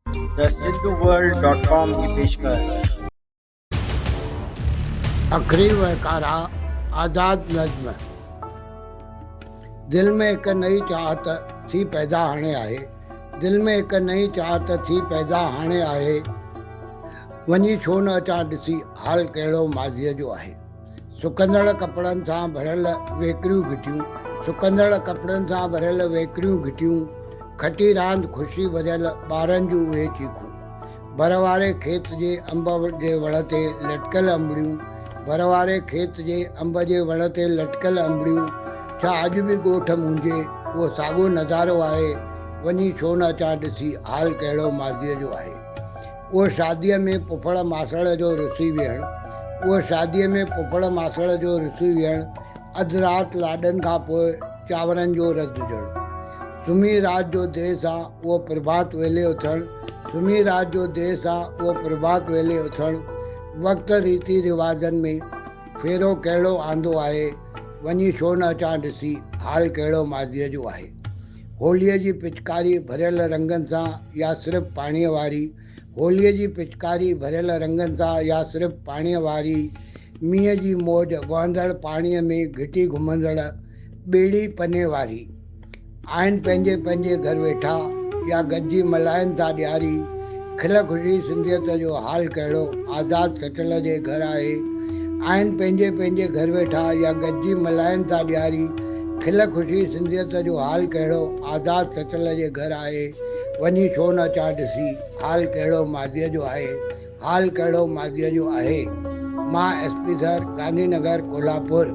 The सिंधुवर्ल्ड.com की पेशकश। अखरी वकारा आज़ाद नज़्म। दिल में एक नई चाहत थी पैदा हाणे आहे, दिल में एक नई चाहत थी पैदा हाणे आहे, वञी छो न अचां ॾिसी हाल कहिड़ो माज़ीअ जो आहे। सुकंदड़ कपिड़नि सां भरियल वेकरियूं घिटियूं, सुकंदड़ कपिड़नि सां भरियल वेकरियूं घिटियूं, खटी रांदि ख़ुशी भरियल ॿारनि जूं उहे चीखूं। बर वारे खेत जे अंब जे वण ते लटकियल अंबड़ियूं, बर वारे खेत जे अंब जे वण ते लटकियल अंबड़ियूं, छा अॼु बि ॻोठ मुंहिंजे उहो साॻियो नज़ारो आहे, वञी छो न अचां ॾिसी हाल कहिड़ो माज़ीअ जो आहे। उहो शादीअ में पुफड़ मासड़ जो रुसी विहणु, उहो शादीअ में पुफड़ मासड़ जो रुसी विहणु, अधु राति लाॾनि खां पोइ चांवरनि जो रस ॾिजणु, सुम्ही राति जो देरि सां उहो प्रभात वेले उथणु, सुम्ही राति जो देरि सां उहो प्रभात वेले उथणु, वक़्तु रीति रिवाज़नि में फेरो कहिड़ो आंदो आहे, वञी छो न अचां ॾिसी हाल कहिड़ो माज़ीअ जो आहे। होलीअ जी पिचकारी भरियल रंगनि सां या सिर्फ़ु पाणीअ वारी, होलीअ जी पिचकारी भरियल रंगनि सां या सिर्फ़ु पाणीअ वारी, मींहं जी मौज वहंदड़ पाणीअ में घिटी घुमंदड़ ॿेड़ी पने वारी, आहिनि पंहिंजे पंहिंजे घर वेठा या गॾिजी मल्हाइनि था ॾियारी, खिल ख़ुशी सिंधियत जो हाल कहिड़ो आज़ाद सचल जे घर आहे, आहिनि पंहिंजे पंहिंजे घर वेठा या गॾिजी मल्हाइनि था ॾियारी, खिल ख़ुशी सिंधियत जो हाल कहिड़ो आज़ाद सचल जे घर आहे, वञी छो न अचां ॾिसी हाल कहिड़ो माज़ीअ जो आहे, हाल कहिड़ो माज़ीअ जो आहे। मां SP सर, गांधी नगर, कोल्हापुर।